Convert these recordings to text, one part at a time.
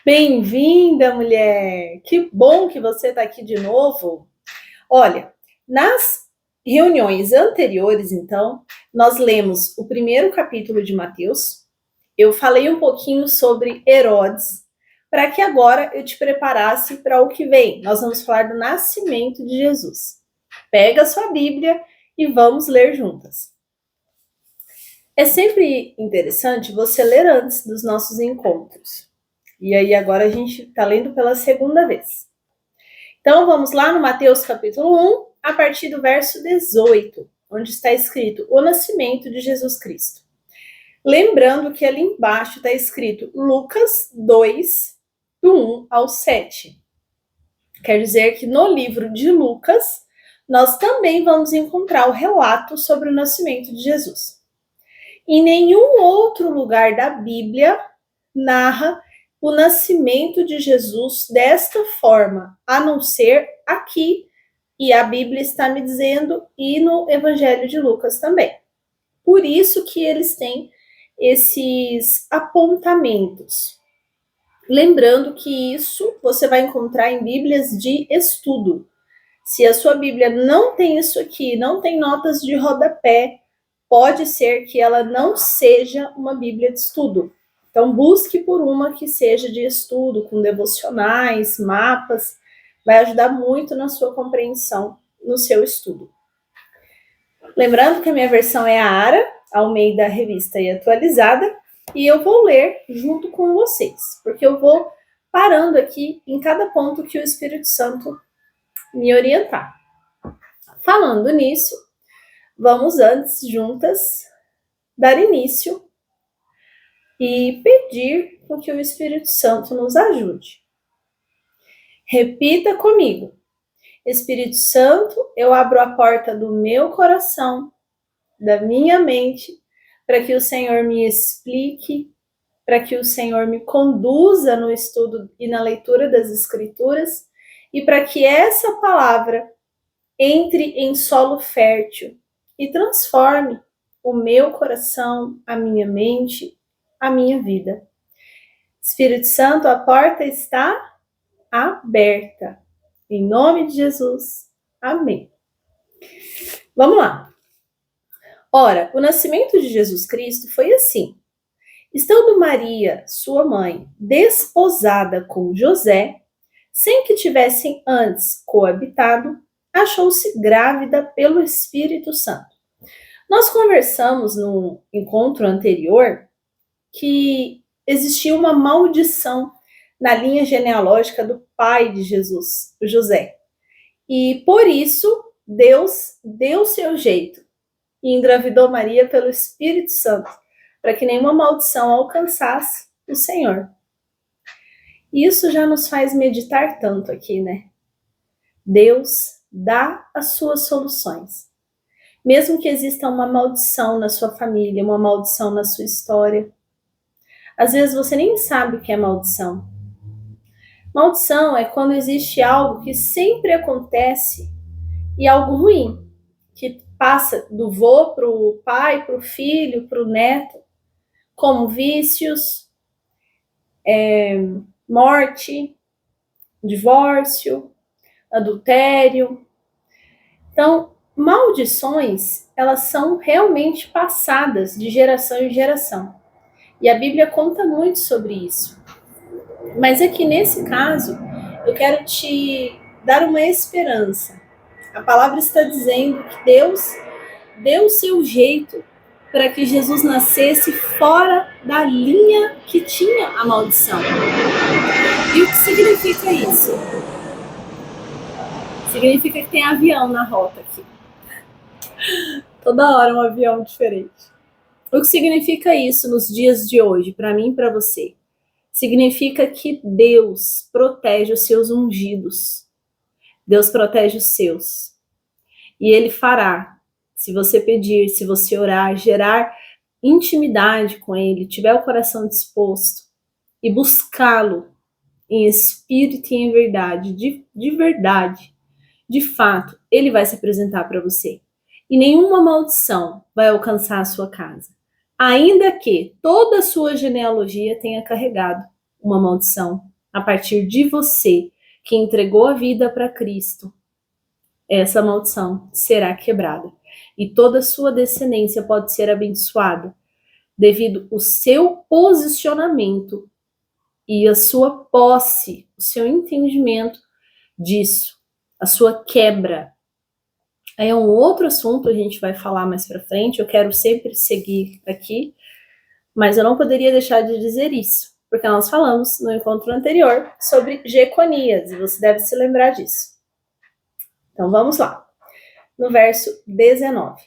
Bem-vinda, mulher! Que bom que você está aqui de novo. Olha, nas reuniões anteriores, então, nós lemos o primeiro capítulo de Mateus. Eu falei um pouquinho sobre Herodes, para que agora eu te preparasse para o que vem. Nós vamos falar do nascimento de Jesus. Pega a sua Bíblia e vamos ler juntas. É sempre interessante você ler antes dos nossos encontros. E aí agora a gente está lendo pela segunda vez. Então vamos lá no Mateus capítulo 1, a partir do verso 18, onde está escrito o nascimento de Jesus Cristo. Lembrando que ali embaixo está escrito Lucas 2, do 1 ao 7. Quer dizer que no livro de Lucas, nós também vamos encontrar o relato sobre o nascimento de Jesus. Em nenhum outro lugar da Bíblia narra o nascimento de Jesus desta forma, a não ser aqui, e a Bíblia está me dizendo, e no Evangelho de Lucas também. Por isso que eles têm esses apontamentos. Lembrando que isso você vai encontrar em Bíblias de estudo. Se a sua Bíblia não tem isso aqui, não tem notas de rodapé, pode ser que ela não seja uma Bíblia de estudo. Então, busque por uma que seja de estudo, com devocionais, mapas, vai ajudar muito na sua compreensão, no seu estudo. Lembrando que a minha versão é a ARA, Almeida Revista e Atualizada, e eu vou ler junto com vocês, porque eu vou parando aqui em cada ponto que o Espírito Santo me orientar. Falando nisso, vamos antes, juntas, dar início e pedir que o Espírito Santo nos ajude. Repita comigo. Espírito Santo, eu abro a porta do meu coração, da minha mente, para que o Senhor me explique, para que o Senhor me conduza no estudo e na leitura das Escrituras, e para que essa palavra entre em solo fértil e transforme o meu coração, a minha mente, a minha vida. Espírito Santo, a porta está aberta. Em nome de Jesus. Amém. Vamos lá. Ora, o nascimento de Jesus Cristo foi assim. Estando Maria, sua mãe, desposada com José, sem que tivessem antes coabitado, achou-se grávida pelo Espírito Santo. Nós conversamos no encontro anterior que existia uma maldição na linha genealógica do pai de Jesus, José. E por isso, Deus deu seu jeito e engravidou Maria pelo Espírito Santo, para que nenhuma maldição alcançasse o Senhor. Isso já nos faz meditar tanto aqui, né? Deus dá as suas soluções. Mesmo que exista uma maldição na sua família, uma maldição na sua história, às vezes você nem sabe o que é maldição. Maldição é quando existe algo que sempre acontece e algo ruim, que passa do vô para o pai, para o filho, para o neto, como vícios, morte, divórcio, adultério. Então, maldições, elas são realmente passadas de geração em geração. E a Bíblia conta muito sobre isso. Mas aqui nesse caso, eu quero te dar uma esperança. A palavra está dizendo que Deus deu o seu jeito para que Jesus nascesse fora da linha que tinha a maldição. E o que significa isso? Significa que tem avião na rota aqui. Toda hora um avião diferente. O que significa isso nos dias de hoje, para mim e para você? Significa que Deus protege os seus ungidos. Deus protege os seus. E Ele fará, se você pedir, se você orar, gerar intimidade com Ele, tiver o coração disposto e buscá-lo em espírito e em verdade, de verdade, de fato, Ele vai se apresentar para você. E nenhuma maldição vai alcançar a sua casa. Ainda que toda a sua genealogia tenha carregado uma maldição, a partir de você, que entregou a vida para Cristo, essa maldição será quebrada. E toda a sua descendência pode ser abençoada devido ao seu posicionamento e a sua posse, o seu entendimento disso, a sua quebra. Aí é um outro assunto, a gente vai falar mais para frente, eu quero sempre seguir aqui, mas eu não poderia deixar de dizer isso, porque nós falamos no encontro anterior sobre Jeconias, e você deve se lembrar disso. Então vamos lá, no verso 19.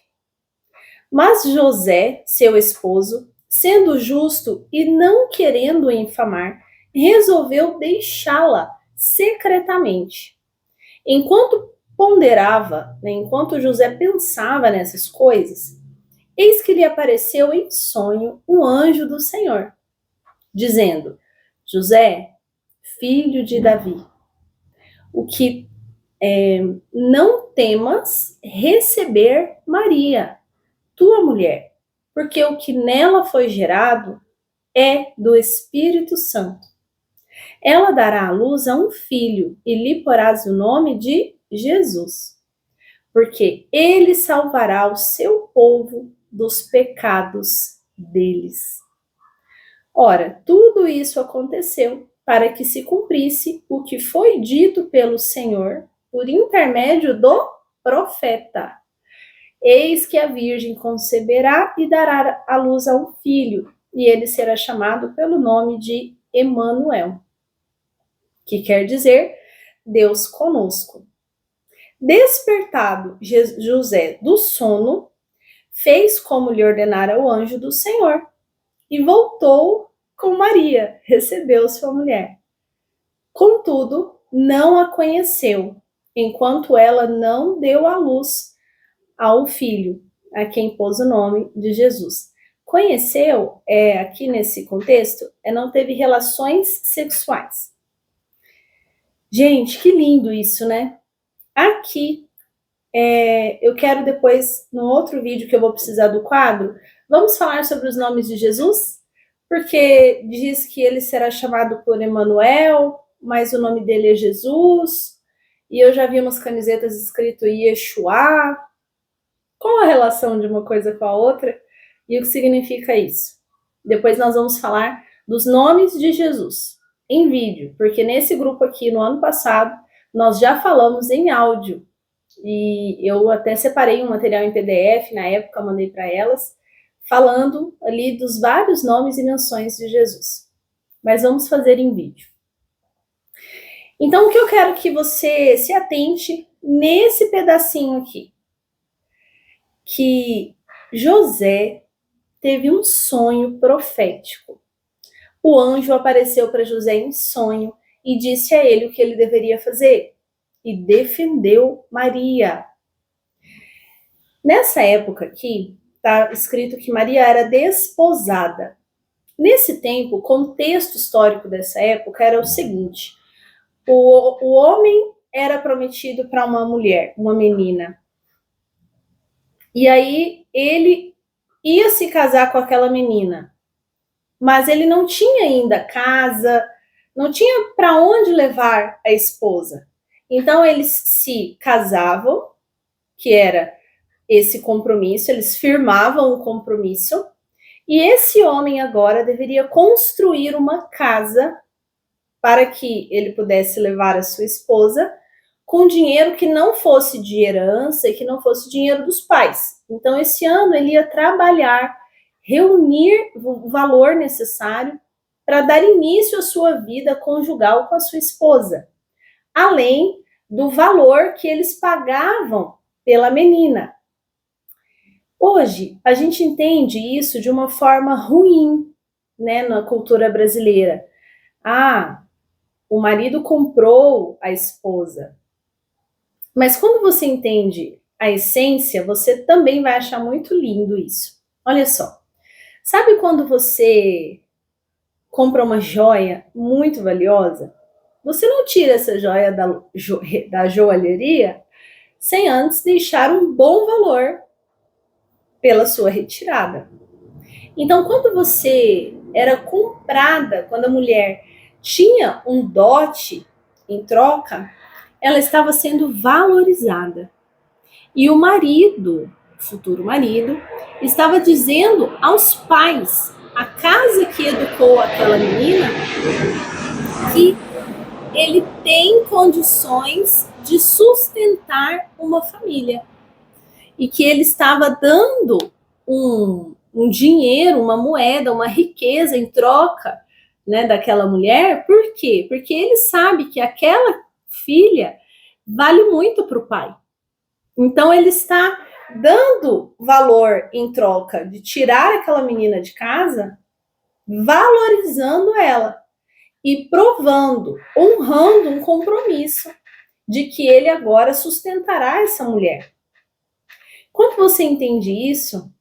Mas José, seu esposo, sendo justo e não querendo infamar, resolveu deixá-la secretamente. Enquanto ponderava, enquanto José pensava nessas coisas, eis que lhe apareceu em sonho um anjo do Senhor, dizendo: José, filho de Davi, o que não temas receber Maria, tua mulher, porque o que nela foi gerado é do Espírito Santo. Ela dará à luz a um filho e lhe porás o nome de Jesus, porque ele salvará o seu povo dos pecados deles. Ora, tudo isso aconteceu para que se cumprisse o que foi dito pelo Senhor por intermédio do profeta. Eis que a virgem conceberá e dará à luz a um filho, e ele será chamado pelo nome de Emanuel, que quer dizer Deus conosco. Despertado José do sono, fez como lhe ordenara o anjo do Senhor, e voltou com Maria, recebeu sua mulher. Contudo, não a conheceu, enquanto ela não deu à luz ao filho, a quem pôs o nome de Jesus. Conheceu, aqui nesse contexto, não teve relações sexuais. Gente, que lindo isso, né? Aqui, eu quero depois, no outro vídeo que eu vou precisar do quadro, vamos falar sobre os nomes de Jesus, porque diz que ele será chamado por Emanuel, mas o nome dele é Jesus, e eu já vi umas camisetas escrito Yeshua. Qual a relação de uma coisa com a outra e o que significa isso? Depois nós vamos falar dos nomes de Jesus em vídeo, porque nesse grupo aqui, no ano passado, nós já falamos em áudio, e eu até separei um material em PDF, na época mandei para elas, falando ali dos vários nomes e menções de Jesus. Mas vamos fazer em vídeo. Então, o que eu quero que você se atente nesse pedacinho aqui, que José teve um sonho profético. O anjo apareceu para José em sonho e disse a ele o que ele deveria fazer, e defendeu Maria. Nessa época aqui, está escrito que Maria era desposada. Nesse tempo, o contexto histórico dessa época era o seguinte: o homem era prometido para uma mulher, uma menina, e aí ele ia se casar com aquela menina, mas ele não tinha ainda casa, não tinha para onde levar a esposa. Então eles se casavam, que era esse compromisso, eles firmavam um compromisso, e esse homem agora deveria construir uma casa para que ele pudesse levar a sua esposa com dinheiro que não fosse de herança e que não fosse dinheiro dos pais. Então, esse ano ele ia trabalhar, reunir o valor necessário para dar início à sua vida conjugal com a sua esposa, além do valor que eles pagavam pela menina. Hoje, a gente entende isso de uma forma ruim, né, na cultura brasileira. O marido comprou a esposa. Mas quando você entende a essência, você também vai achar muito lindo isso. Olha só. Sabe quando você compra uma joia muito valiosa? Você não tira essa joia da joalheria sem antes deixar um bom valor pela sua retirada. Então, quando você era comprada, quando a mulher tinha um dote em troca, ela estava sendo valorizada. E o marido, o futuro marido, estava dizendo aos pais, a casa que educou aquela menina, que ele tem condições de sustentar uma família. E que ele estava dando um dinheiro, uma moeda, uma riqueza em troca, né, daquela mulher. Por quê? Porque ele sabe que aquela filha vale muito para o pai. Então ele está dando valor em troca de tirar aquela menina de casa, valorizando ela e provando, honrando um compromisso de que ele agora sustentará essa mulher. Quando você entende isso,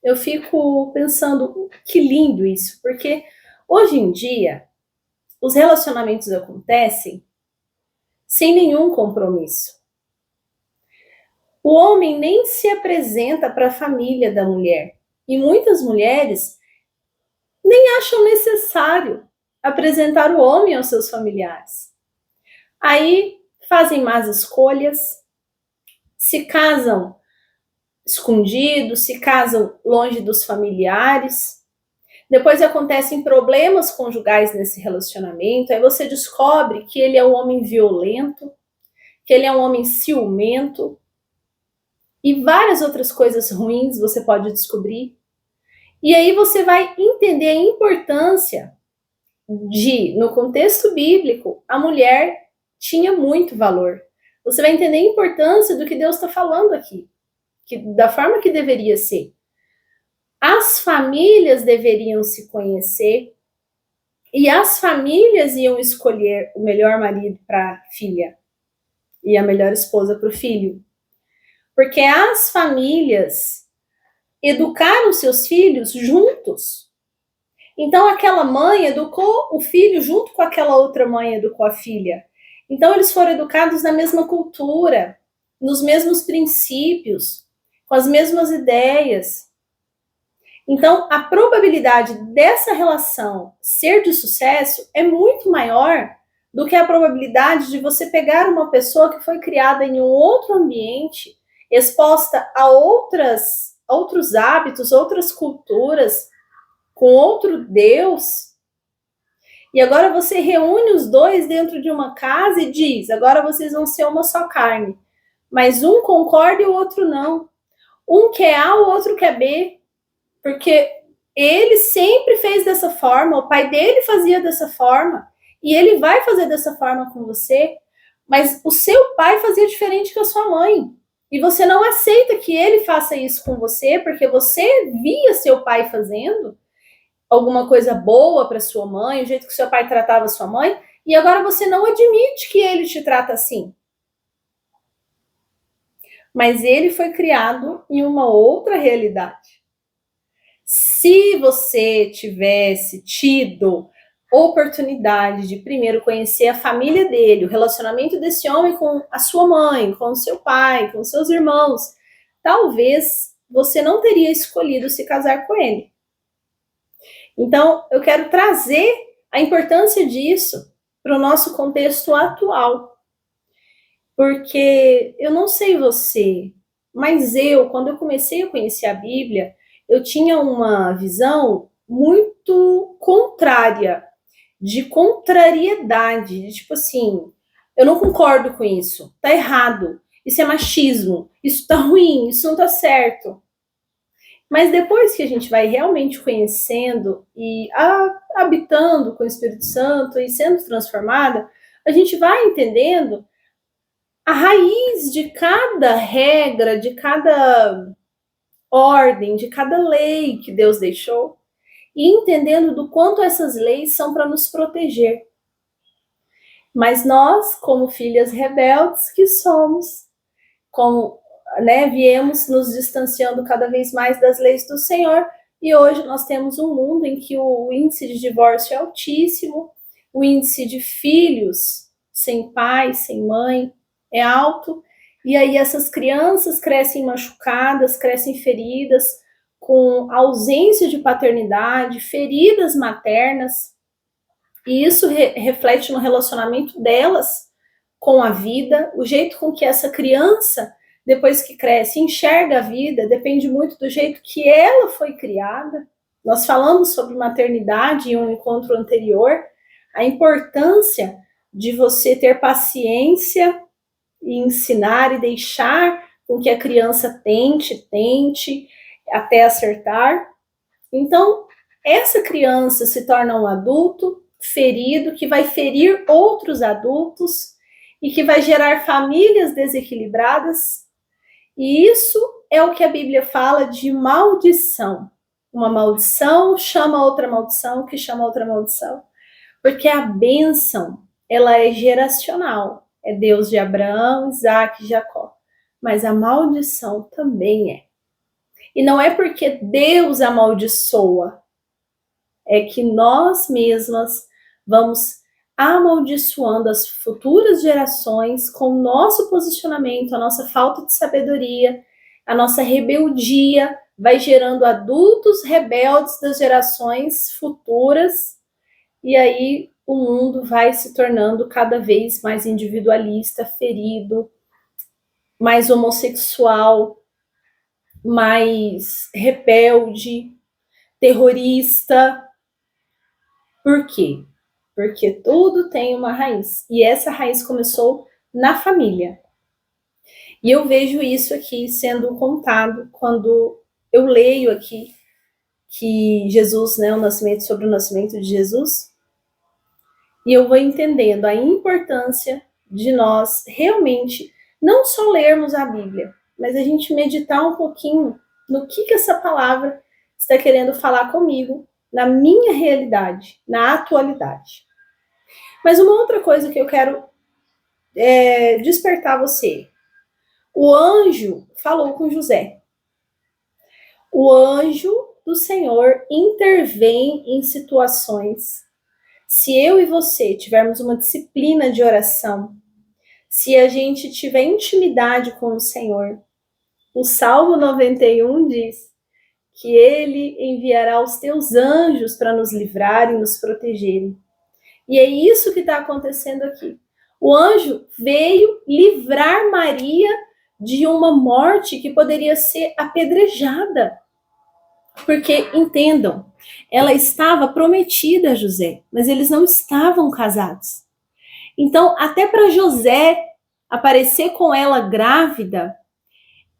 eu fico pensando, que lindo isso, porque hoje em dia os relacionamentos acontecem sem nenhum compromisso. O homem nem se apresenta para a família da mulher. E muitas mulheres nem acham necessário apresentar o homem aos seus familiares. Aí fazem más escolhas, se casam escondidos, se casam longe dos familiares. Depois acontecem problemas conjugais nesse relacionamento. Aí você descobre que ele é um homem violento, que ele é um homem ciumento, e várias outras coisas ruins você pode descobrir. E aí você vai entender a importância de, no contexto bíblico, a mulher tinha muito valor. Você vai entender a importância do que Deus está falando aqui, da forma que deveria ser. As famílias deveriam se conhecer e as famílias iam escolher o melhor marido para a filha e a melhor esposa para o filho. Porque as famílias educaram seus filhos juntos. Então, aquela mãe educou o filho junto com aquela outra mãe educou a filha. Então, eles foram educados na mesma cultura, nos mesmos princípios, com as mesmas ideias. Então, a probabilidade dessa relação ser de sucesso é muito maior do que a probabilidade de você pegar uma pessoa que foi criada em um outro ambiente, exposta a outros hábitos, outras culturas, com outro Deus, e agora você reúne os dois dentro de uma casa e diz, agora vocês vão ser uma só carne. Mas um concorda e o outro não. Um quer A, o outro quer B. Porque ele sempre fez dessa forma, o pai dele fazia dessa forma, e ele vai fazer dessa forma com você, mas o seu pai fazia diferente que a sua mãe. E você não aceita que ele faça isso com você, porque você via seu pai fazendo alguma coisa boa para sua mãe, o jeito que seu pai tratava sua mãe, e agora você não admite que ele te trata assim. Mas ele foi criado em uma outra realidade. Se você tivesse tido oportunidade de primeiro conhecer a família dele, o relacionamento desse homem com a sua mãe, com o seu pai, com seus irmãos, talvez você não teria escolhido se casar com ele. Então, eu quero trazer a importância disso para o nosso contexto atual. Porque eu não sei você, mas quando eu comecei a conhecer a Bíblia, eu tinha uma visão muito contrária, de contrariedade, de tipo assim, eu não concordo com isso, tá errado, isso é machismo, isso tá ruim, isso não tá certo. Mas depois que a gente vai realmente conhecendo e habitando com o Espírito Santo e sendo transformada, a gente vai entendendo a raiz de cada regra, de cada ordem, de cada lei que Deus deixou, e entendendo do quanto essas leis são para nos proteger. Mas nós, como filhas rebeldes que somos, como viemos nos distanciando cada vez mais das leis do Senhor, e hoje nós temos um mundo em que o índice de divórcio é altíssimo, o índice de filhos sem pai, sem mãe é alto, e aí essas crianças crescem machucadas, crescem feridas, com ausência de paternidade, feridas maternas, E isso reflete no relacionamento delas com a vida, o jeito com que essa criança, depois que cresce, enxerga a vida, depende muito do jeito que ela foi criada. Nós falamos sobre maternidade em um encontro anterior, a importância de você ter paciência e ensinar e deixar com que a criança tente até acertar. Então, essa criança se torna um adulto ferido, que vai ferir outros adultos e que vai gerar famílias desequilibradas. E isso é o que a Bíblia fala de maldição. Uma maldição chama outra maldição, que chama outra maldição. Porque a bênção, ela é geracional. É Deus de Abraão, Isaac e Jacó. Mas a maldição também é. E não é porque Deus amaldiçoa, é que nós mesmas vamos amaldiçoando as futuras gerações com o nosso posicionamento, a nossa falta de sabedoria, a nossa rebeldia, vai gerando adultos rebeldes das gerações futuras, e aí o mundo vai se tornando cada vez mais individualista, ferido, mais homossexual, mais rebelde, terrorista. Por quê? Porque tudo tem uma raiz. E essa raiz começou na família. E eu vejo isso aqui sendo contado quando eu leio aqui que Jesus, né, sobre o nascimento de Jesus, e eu vou entendendo a importância de nós realmente não só lermos a Bíblia, mas a gente meditar um pouquinho no que essa palavra está querendo falar comigo, na minha realidade, na atualidade. Mas uma outra coisa que eu quero despertar você. O anjo falou com José. O anjo do Senhor intervém em situações. Se eu e você tivermos uma disciplina de oração, se a gente tiver intimidade com o Senhor, o Salmo 91 diz que ele enviará os teus anjos para nos livrar e nos protegerem. E é isso que está acontecendo aqui. O anjo veio livrar Maria de uma morte que poderia ser apedrejada. Porque, entendam, ela estava prometida a José, mas eles não estavam casados. Então, até para José aparecer com ela grávida,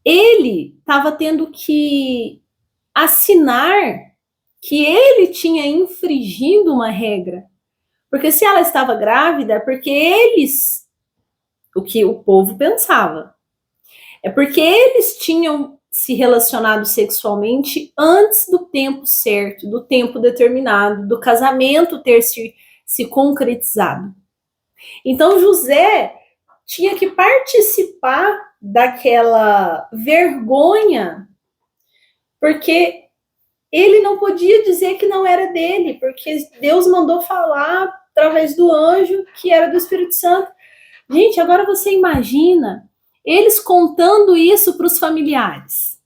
ele estava tendo que assinar que ele tinha infringido uma regra. Porque se ela estava grávida, é porque eles, o que o povo pensava, é porque eles tinham se relacionado sexualmente antes do tempo certo, do tempo determinado, do casamento ter se concretizado. Então José tinha que participar daquela vergonha, porque ele não podia dizer que não era dele, porque Deus mandou falar através do anjo que era do Espírito Santo. Gente, agora você imagina eles contando isso para os familiares.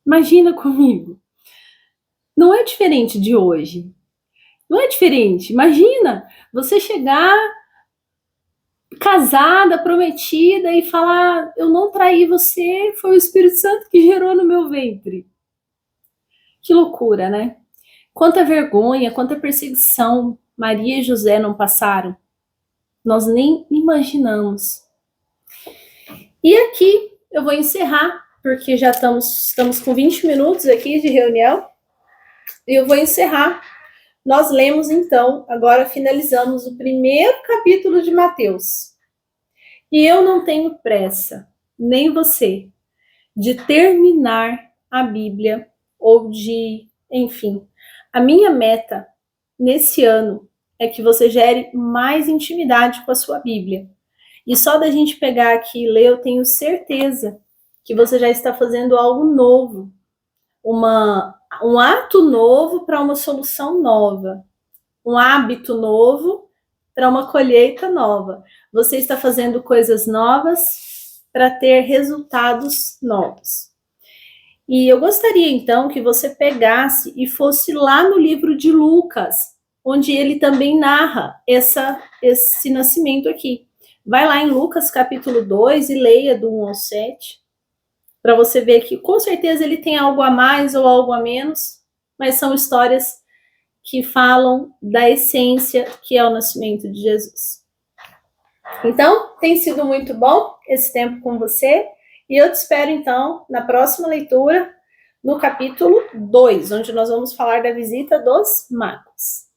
Imagina comigo. Não é diferente de hoje. Não é diferente. Imagina você chegar casada, prometida e falar: eu não traí você, foi o Espírito Santo que gerou no meu ventre. Que loucura, né? Quanta vergonha, quanta perseguição Maria e José não passaram. Nós nem imaginamos. E aqui eu vou encerrar, porque já estamos com 20 minutos aqui de reunião. E eu vou encerrar. Nós lemos então, agora finalizamos o primeiro capítulo de Mateus. E eu não tenho pressa, nem você, de terminar a Bíblia ou de, enfim, a minha meta nesse ano é que você gere mais intimidade com a sua Bíblia. E só da gente pegar aqui e ler, eu tenho certeza que você já está fazendo algo novo, um ato novo para uma solução nova, um hábito novo para uma colheita nova. Você está fazendo coisas novas para ter resultados novos. E eu gostaria, então, que você pegasse e fosse lá no livro de Lucas, onde ele também narra esse nascimento aqui. Vai lá em Lucas capítulo 2 e leia do 1 ao 7, para você ver que com certeza ele tem algo a mais ou algo a menos, mas são histórias que falam da essência que é o nascimento de Jesus. Então, tem sido muito bom esse tempo com você, e eu te espero então na próxima leitura, no capítulo 2, onde nós vamos falar da visita dos magos.